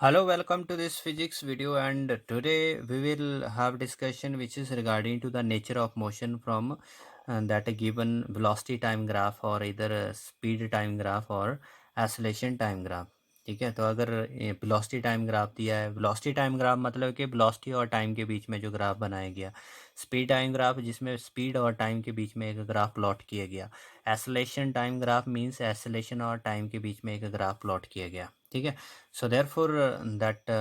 Hello, welcome to this physics video, and today we will have discussion which is regarding to the nature of motion from that a given velocity time graph or either a speed time graph or acceleration time graph. ठीक है, तो अगर velocity time graph दिया है, velocity time graph मतलब कि velocity और time के बीच में जो ग्राफ बनाया गया, स्पीड टाइम ग्राफ जिसमें स्पीड और टाइम के बीच में एक ग्राफ प्लॉट किया गया, acceleration time graph means acceleration और टाइम के बीच में एक ग्राफ प्लॉट किया गया. ठीक है. So therefore, that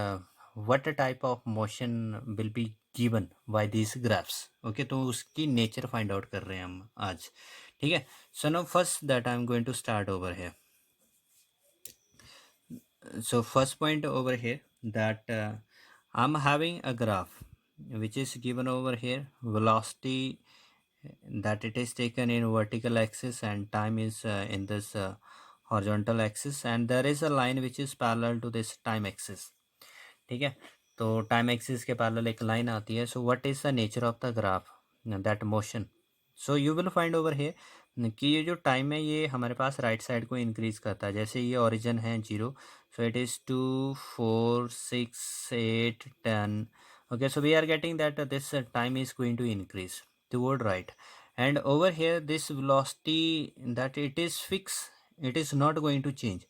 what type of motion will be given by these graphs. Okay, तो उसकी nature find out कर रहे हैं हम आज. ठीक है. So now first that I'm going to start over here. So first point over here that I'm having a graph which is given over here, velocity that it is taken in vertical axis and time is in this horizontal axis, and there is a line which is parallel to this time axis. ठीक है. तो time axis के parallel एक line आती है. So what is the nature of the graph that motion. So you will find over here कि ये जो टाइम है ये हमारे पास राइट साइड को इंक्रीज करता है. जैसे ये ओरिजिन है 0, so it is 2 4 6 8 10. Okay, so we are getting that this time is going to increase toward right, and over here this velocity that it is fix, it is not going to change.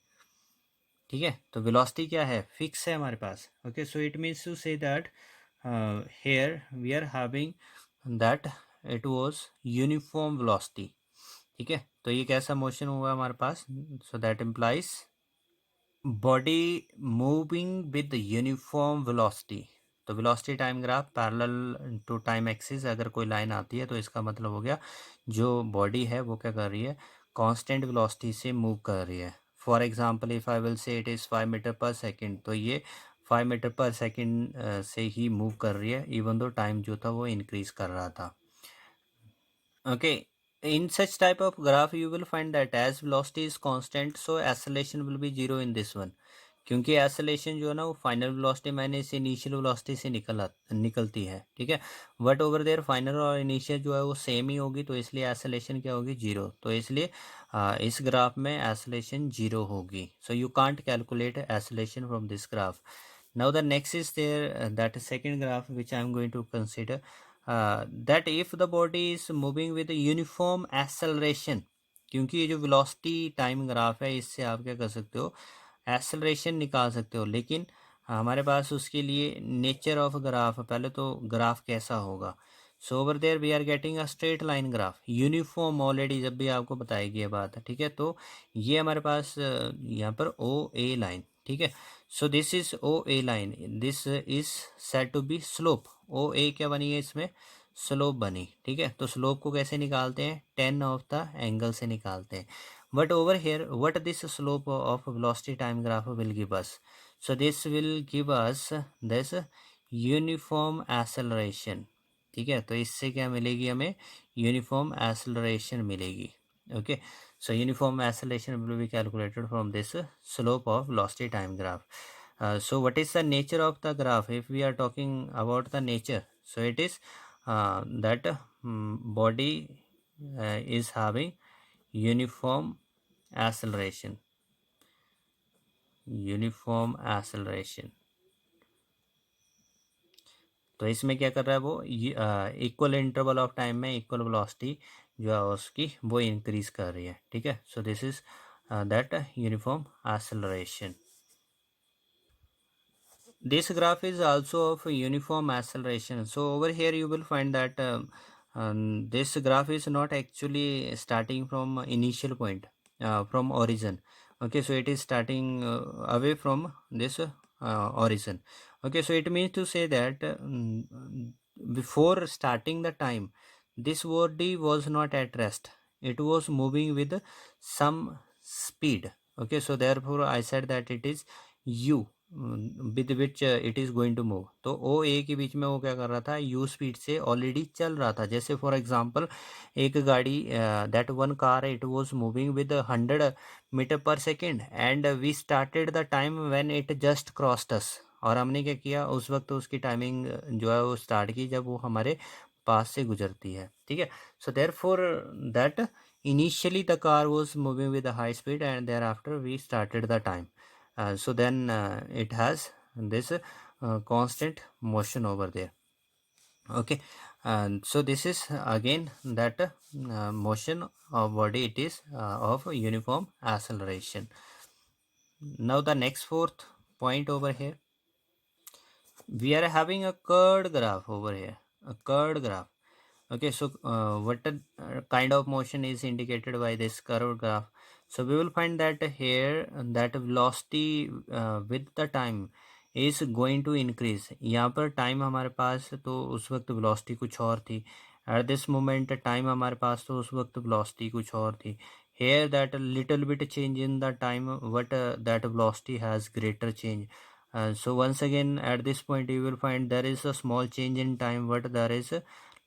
ठीक है. तो velocity क्या है, fix है हमारे पास. Okay, so it means to say that here we are having that it was uniform velocity. ठीक है. तो ये कैसा मोशन हुआ हमारे पास, so that implies body moving with uniform velocity. तो velocity time graph parallel to time axis अगर कोई लाइन आती है तो इसका मतलब हो गया जो बॉडी है वो क्या कर रही है, कांस्टेंट वेलोसिटी से मूव कर रही है. For example if I will say it is 5 metre per second, तो ये 5 मीटर पर सेकेंड से ही मूव कर रही है इवन दो टाइम जो था वो इंक्रीज कर रहा था. Okay, in such type of graph you will find that as velocity is constant, so acceleration will be 0 in this one. क्योंकि acceleration जो है ना वो final velocity minus initial velocity से निकलती है. ठीक है. बट ओवर देयर फाइनल और इनिशियल जो है वो सेम ही होगी, तो इसलिए acceleration क्या होगी, 0. तो इसलिए इस ग्राफ में acceleration 0 होगी. So you can't calculate acceleration from this graph. Now the next is there that second graph which I am going to consider, that if the body is moving with uniform acceleration. क्योंकि ये जो velocity time graph है इससे आप क्या कर सकते हो, एक्सेलरेशन निकाल सकते हो. लेकिन हमारे पास उसके लिए नेचर ऑफ ग्राफ, पहले तो ग्राफ कैसा होगा. So over there we are getting a straight line graph uniform. Already जब भी आपको बताएगी ये बात. ठीक है. तो ये हमारे पास यहाँ पर ओ ए लाइन. ठीक है. So this is O A line, this is set to be slope. O A क्या बनी है इसमें, स्लोप बनी. ठीक है. तो स्लोप को कैसे निकालते हैं, 10 ऑफ द एंगल से निकालते हैं. But over here what this slope of velocity time graph will give us, so this will give us this uniform acceleration. ठीक है. तो इससे क्या मिलेगी हमें, यूनिफॉर्म एक्सेलरेशन मिलेगी. Okay. So uniform acceleration will be calculated from this slope of velocity time graph. So what is the nature of the graph? If we are talking about the nature, so it is that body is having uniform acceleration. Uniform acceleration. तो इसमें क्या कर रहा है वो, equal interval of time में equal velocity जो है उसकी वो इंक्रीज कर रही है. ठीक है. So this is that uniform acceleration. This graph is also of uniform acceleration. So over here you will find that this graph is not actually starting from initial point, from origin. Okay, so it is starting away from this origin. Okay, so it means to say that before starting the time, this body was not at rest. It was moving with some speed. Okay, so therefore I said that it is u with which it is going to move. तो O ए के बीच में वो क्या कर रहा था, you speed से already चल रहा था. जैसे फॉर एग्जांपल एक गाड़ी, that one car it was moving with 100 metre per second and we started the time when it just crossed us. और हमने क्या किया उस वक्त, उसकी टाइमिंग जो है वो स्टार्ट की जब वो हमारे पास से गुजरती है. ठीक है. So therefore that initially the car was moving with high speed and thereafter we started the time. So then it has this constant motion over there. Okay, and so this is again that motion of body, it is of uniform acceleration. Now the next fourth point over here, we are having a curved graph over here, a curved graph. Okay, so what kind of motion is indicated by this curved graph? So we will find that here that velocity with the time is going to increase. यहाँ पर time हमारे पास तो उस वक्त velocity कुछ और थी, at this moment time हमारे पास तो उस वक्त velocity कुछ और थी. Here that little bit change in the time, but that velocity has greater change. So once again at this point you will find there is a small change in time, but there is a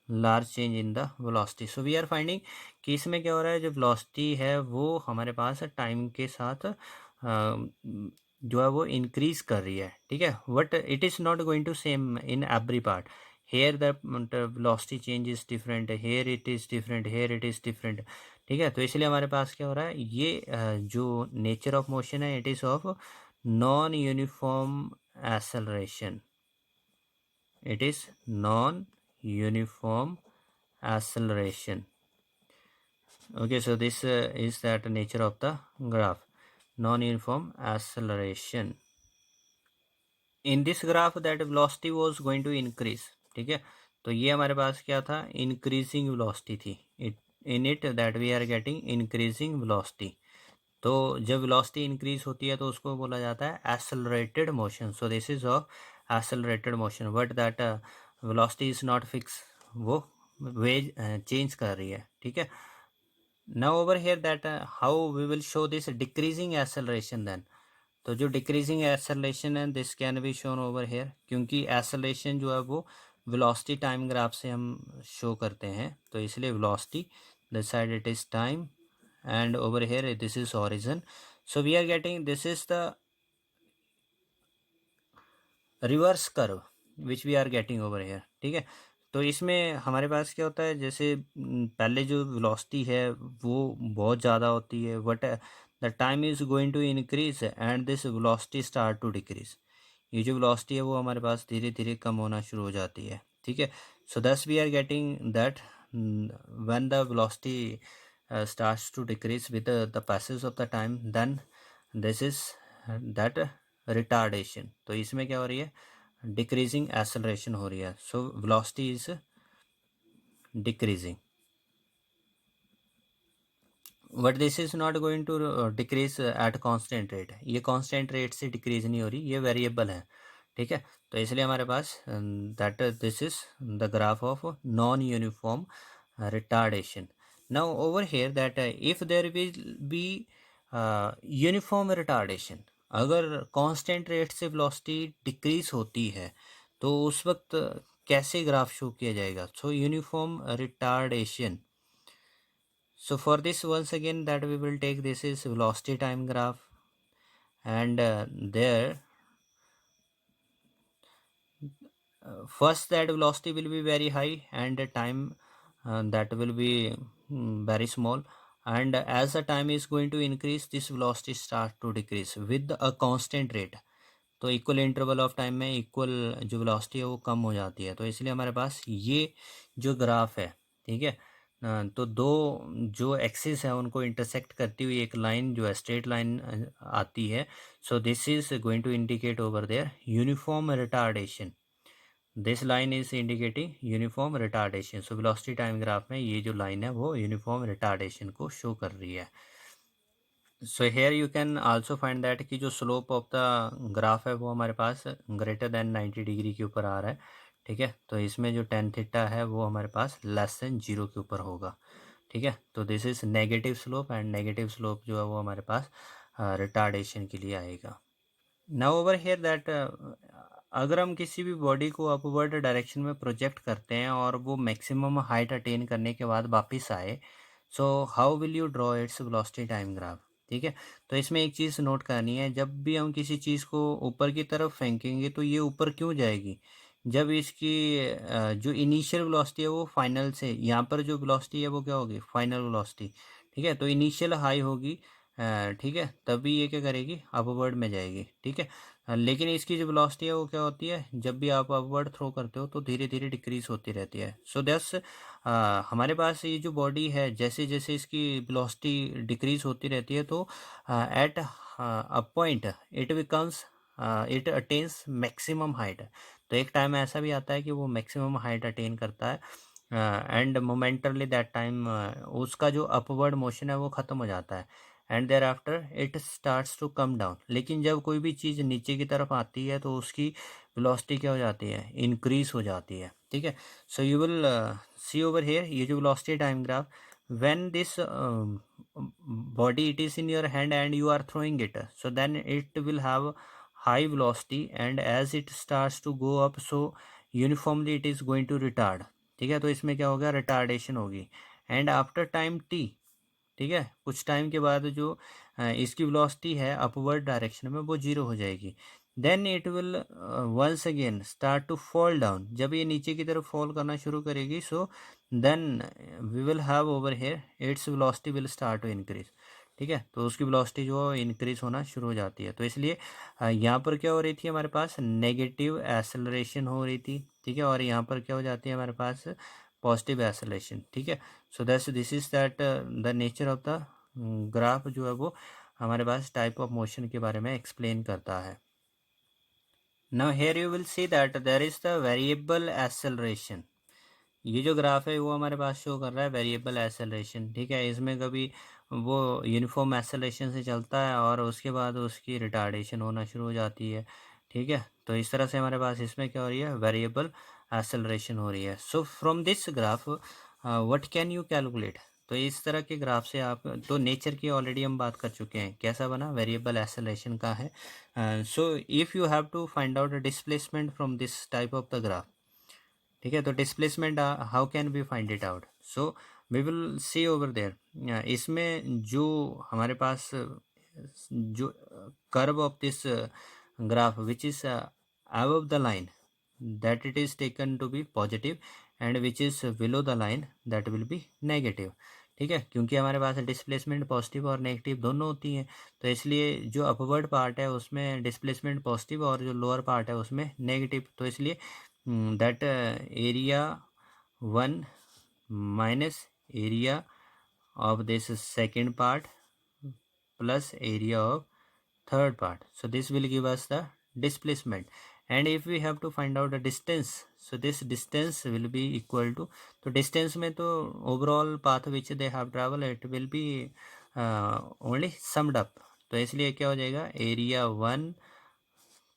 large change in the velocity. So we are finding कि इसमें क्या हो रहा है, जो velocity है वो हमारे पास टाइम के साथ जो है वो इंक्रीज कर रही है. ठीक है, but it is not going to same in every part. Here the velocity change is different, here it is different, here it is different. ठीक है, तो इसलिए हमारे पास क्या हो रहा है, ये जो नेचर ऑफ मोशन है it is of non uniform acceleration. It is non-uniform acceleration. Okay, so this is that nature of the graph, non-uniform acceleration. In this graph that velocity was going to increase. ठीक है, तो ये हमारे पास क्या था, increasing velocity थी. In it that we are getting increasing velocity. तो जब velocity increase होती है तो उसको बोला जाता है accelerated motion. So this is of accelerated motion, but that velocity is not fixed, वो वेज चेंज कर रही है. ठीक है, now over here that how we will show this decreasing acceleration then. तो जो डिक्रीजिंग एक्सेलरेशन है this can be shown over here, क्योंकि एक्सेलरेशन जो है वो वेलोसिटी टाइम ग्राफ से हम शो करते हैं, तो इसलिए velocity this side it is time and over here this is horizon. So we are getting this is the reverse curve which we are getting over here. ठीक है, तो इसमें हमारे पास क्या होता है, जैसे पहले जो velocity है वो बहुत ज़्यादा होती है, but the time is going to increase and this velocity start to decrease. ये जो velocity है वो हमारे पास धीरे धीरे कम होना शुरू हो जाती है. ठीक है, so thus we are getting that when the velocity starts to decrease with the passage of the time, then this is that retardation. तो इसमें क्या हो रही है, decreasing acceleration हो रही है. So velocity is decreasing, but this is not going to decrease at constant rate. ये constant rate से decrease नहीं हो रही, ये variable है. ठीक है, तो इसलिए हमारे पास that this is the graph of non-uniform retardation. Now over here that if there will be uniform retardation, अगर कांस्टेंट रेट से वेलोसिटी डिक्रीज होती है तो उस वक्त कैसे ग्राफ शो किया जाएगा. सो uniform retardation. So for this once again that we will take this is velocity time graph, and there first that velocity will be very high and the time that will be very small, and as the time is going to increase this velocity start to decrease with a constant rate. तो equal interval of time में equal जो velocity है वो कम हो जाती है. तो इसलिए हमारे पास ये जो ग्राफ है, ठीक है, तो दो जो एक्सिस है उनको इंटरसेक्ट करती हुई एक लाइन जो है स्ट्रेट लाइन आती है. So this is going to indicate over there uniform retardation. This line is indicating uniform retardation. So velocity time graph में ये जो लाइन है वो यूनिफॉर्म रिटार्डेशन को शो कर रही है. So here you can also find that कि जो स्लोप ऑफ द ग्राफ है वो हमारे पास ग्रेटर देन 90 डिग्री के ऊपर आ रहा है. ठीक है, तो इसमें जो टेन थीटा है वो हमारे पास लेस देन 0 के ऊपर होगा. ठीक है, तो this is negative slope, and negative slope जो है वो हमारे पास रिटार्डेशन के लिए आएगा. नाउ ओवर हेयर दैट अगर हम किसी भी बॉडी को अपवर्ड डायरेक्शन में प्रोजेक्ट करते हैं और वो मैक्सिमम हाइट अटेन करने के बाद वापस आए, सो how will you draw its velocity time graph. ठीक है, तो इसमें एक चीज़ नोट करनी है, जब भी हम किसी चीज़ को ऊपर की तरफ फेंकेंगे तो ये ऊपर क्यों जाएगी, जब इसकी जो इनिशियल वेलोसिटी है वो फाइनल से, यहाँ पर जो वेलोसिटी है वो क्या होगी, फाइनल वेलोसिटी. ठीक है, तो इनिशियल हाई होगी, ठीक है, तभी ये क्या करेगी, अपवर्ड में जाएगी. ठीक है, लेकिन इसकी जो वेलोसिटी है वो क्या होती है, जब भी आप अपवर्ड थ्रो करते हो तो धीरे धीरे डिक्रीज होती रहती है। सो दैट्स हमारे पास ये जो बॉडी है, जैसे जैसे इसकी वेलोसिटी डिक्रीज होती रहती है तो at a point it becomes it attains maximum height. तो एक टाइम ऐसा भी आता है कि वो मैक्सिमम हाइट अटेन करता है एंड मोमेंटरली दैट टाइम उसका जो अपवर्ड मोशन है वो ख़त्म हो जाता है and thereafter it starts to come down. लेकिन जब कोई भी चीज़ नीचे की तरफ आती है तो उसकी वेलोसिटी क्या हो जाती है, इंक्रीज हो जाती है। ठीक है, सो you will see over here, ये जो velocity time graph, when this body it is in your hand and you are throwing it, so then it will have high velocity and as it starts to go up so uniformly it is going to retard। ठीक है, तो इसमें क्या होगा, retardation होगी and after time T, ठीक है, कुछ टाइम के बाद जो इसकी वेलोसिटी है अपवर्ड डायरेक्शन में वो जीरो हो जाएगी। Then it will once again start to fall down. जब ये नीचे की तरफ फॉल करना शुरू करेगी so then we will have over here its velocity will start to increase. ठीक है, तो उसकी वेलोसिटी जो इंक्रीज होना शुरू हो जाती है। तो इसलिए यहाँ पर क्या हो रही थी, हमारे पास नेगेटिव एसेलरेशन हो रही थी। ठीक है, और यहाँ पर क्या हो जाती है हमारे पास पॉजिटिव एसेलेशन। ठीक है, so that's this is that the nature of the graph जो है वो हमारे पास टाइप ऑफ मोशन के बारे में एक्सप्लेन करता है। Now here you will see that there is the variable acceleration. ये जो ग्राफ है वो हमारे पास शो कर रहा है वेरिएबल एसेलरेशन। ठीक है, इसमें कभी वो यूनिफॉर्म एसेलरेशन से चलता है और उसके बाद उसकी रिटार्डेशन होना शुरू हो जाती है। ठीक है, तो इस तरह से हमारे पास इसमें क्या हो रही है, वेरिएबल एसेलरेशन हो रही है। So from this graph what can you calculate. तो इस तरह के ग्राफ से आप, तो नेचर की ऑलरेडी हम बात कर चुके हैं, कैसा बना, वेरिएबल एसेलरेशन का है। So if you have to find out displacement from this type of the graph. ठीक है, तो displacement how can we find it out, so we will see over there. इसमें जो हमारे पास जो curve of this graph which is above the line that it is taken to be positive and which is below the line that will be negative। ठीक है, क्योंकि हमारे पास displacement positive और नेगेटिव दोनों होती हैं, तो इसलिए जो अपवर्ड पार्ट है उसमें डिस्प्लेसमेंट पॉजिटिव और जो लोअर पार्ट है उसमें नेगेटिव। तो इसलिए that area 1 minus area of this second part plus area of third part, so this will give us the displacement। and if we have to find out the distance, so this distance will be equal to, तो distance में तो overall path which they have traveled it will be only summed up। तो इसलिए क्या हो जाएगा, area 1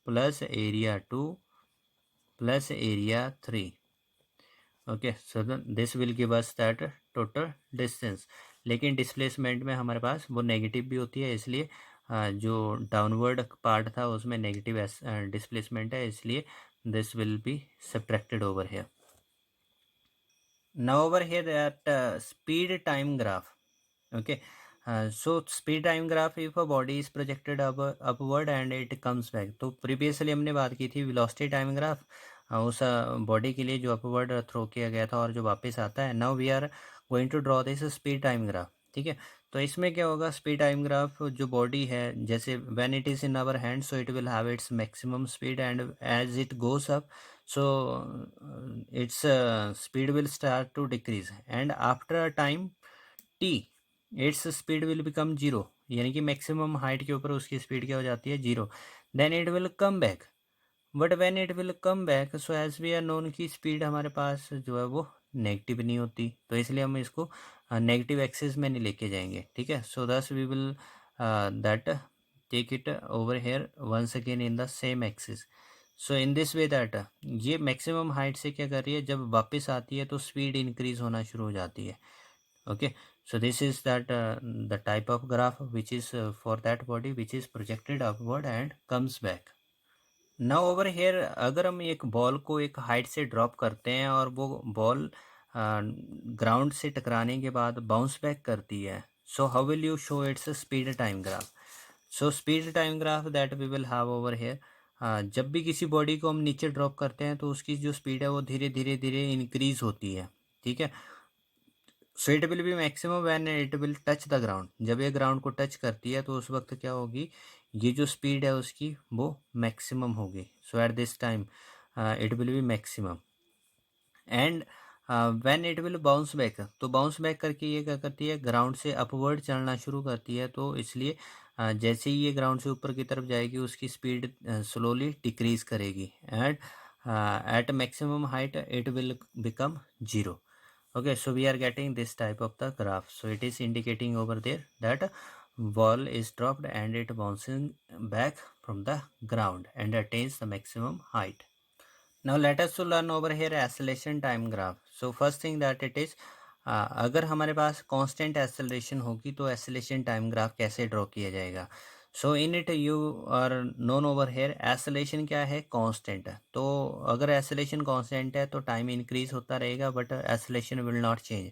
plus area 2 plus area 3। Okay, so this will give us that total distance. लेकिन displacement में हमारे पास वो नेगेटिव भी होती है, इसलिए जो डाउनवर्ड पार्ट था उसमें नेगेटिव डिस्प्लेसमेंट है, इसलिए this will be subtracted over here. Now over here that speed time graph. okay, so speed time graph if a body is projected upward and it comes back। तो previously हमने बात की थी velocity time graph उस body के लिए जो upward throw किया गया था और जो वापस आता है। Now we are going to draw this speed time graph. ठीक है, तो इसमें क्या होगा, स्पीड टाइम ग्राफ जो बॉडी है, जैसे when it is in our hand so it will have its maximum speed and as it goes up so its speed will start to decrease and after a time T its speed will become zero, यानी कि maximum height के ऊपर उसकी speed क्या हो जाती है, zero. Then it will come back, but when it will come back so as we are known की स्पीड हमारे पास जो है वो नेगेटिव नहीं होती, तो इसलिए हम इसको नेगेटिव एक्सिस में नहीं लेके जाएंगे। ठीक है, so thus we will that take it over here once again in the same axis. So in this way that ये मैक्सिमम हाइट से क्या कर रही है, जब वापस आती है तो स्पीड इंक्रीज होना शुरू हो जाती है। okay, so this is that the type of graph which is for that body which is projected upward and comes back। now over here अगर हम एक बॉल को एक हाइट से ड्रॉप करते हैं और वो बॉल ग्राउंड से टकराने के बाद बाउंस बैक करती है, so how will you show its speed time graph. So speed time graph that we will have over here, जब भी किसी बॉडी को हम नीचे ड्रॉप करते हैं तो उसकी जो स्पीड है वो धीरे धीरे धीरे इंक्रीज होती है। ठीक है, सो it will be maximum when it will touch the ground, जब ये ग्राउंड को टच करती है तो उस वक्त क्या होगी, ये जो स्पीड है उसकी वो मैक्सिमम होगी। So at this time it will be maximum. And when it will bounce back, तो बाउंस बैक करके ये क्या करती है, ग्राउंड से अपवर्ड चलना शुरू करती है। तो इसलिए जैसे ही ये ग्राउंड से ऊपर की तरफ जाएगी उसकी स्पीड स्लोली डिक्रीज करेगी and at maximum height it will become zero. Okay, so we are getting this type of the graph. So it is indicating over there that wall is dropped and it bouncing back from the ground and attains the maximum height. Now let us to learn over here acceleration time graph. So first thing that it is, अगर हमारे पास constant acceleration होगी तो acceleration time graph कैसे draw किया जाएगा। So in it you are known over here acceleration क्या है, constant है। तो अगर एक्सेलरेशन कांस्टेंट है तो टाइम इंक्रीज होता रहेगा but acceleration will not change.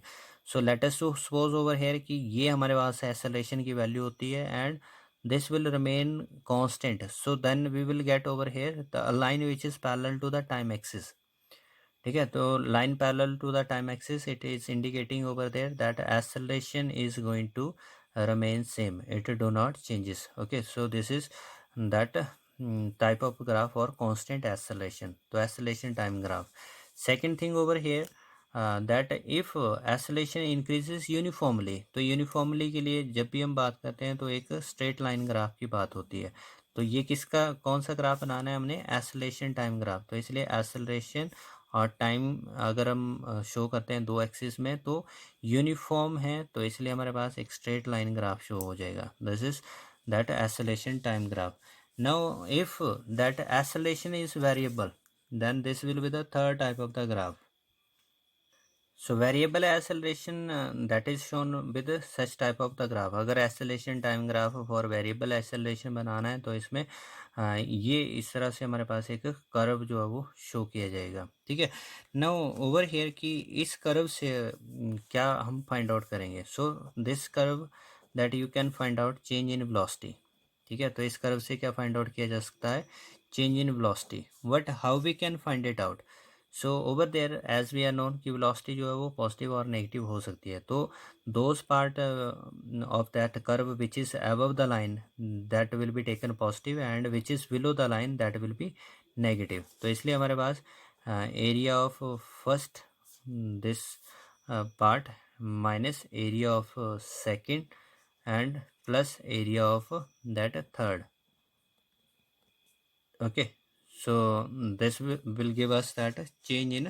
So let us to suppose over here कि ये हमारे पास एक्सेलरेशन की वैल्यू होती है and this will remain constant. So then we will get over here the a line which is parallel to the time axis. ठीक है, तो line parallel to the time axis, it is indicating over there that acceleration is going to remain same, it do not changes. Okay, so this is that type of graph or constant acceleration, तो acceleration time graph. Second thing over here, that if acceleration increases uniformly, तो uniformly के लिए जब भी हम बात करते हैं तो एक स्ट्रेट लाइन ग्राफ की बात होती है। तो ये किसका कौन सा ग्राफ बनाना है हमने, एक्सेलेरेशन टाइम ग्राफ। तो इसलिए एक्सेलरेशन और टाइम अगर हम शो करते हैं दो एक्सिस में तो यूनिफॉर्म है, तो इसलिए हमारे पास एक स्ट्रेट लाइन ग्राफ शो हो जाएगा। This is that acceleration time graph. Now if that acceleration is variable then this will be the third type of the graph. So variable acceleration that is shown with such type of the graph. अगर acceleration time graph for variable acceleration बनाना है तो इसमें ये इस तरह से हमारे पास एक कर्व जो है वो शो किया जाएगा। ठीक है, नाउ ओवर हेयर कि इस कर्व से क्या हम फाइंड आउट करेंगे। So this curve that you can find out change in velocity. ठीक है, तो इस कर्व से क्या फाइंड आउट किया जा सकता है, change in velocity. But how we can find it out. So over there as we are known कि वेलोसिटी जो है वो पॉजिटिव और नेगेटिव हो सकती है। तो those part of that curve which is above the line that will be taken positive and which is below the line that will be negative. तो इसलिए हमारे पास area of first this part minus area of second and plus area of that third. Okay, so this will give us that change in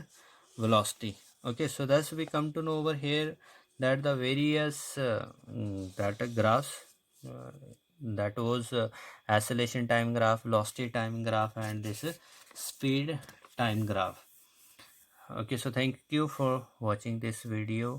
velocity. Okay, so thus we come to know over here that the various that graphs that was acceleration time graph, velocity time graph and this speed time graph. Okay, so thank you for watching this video.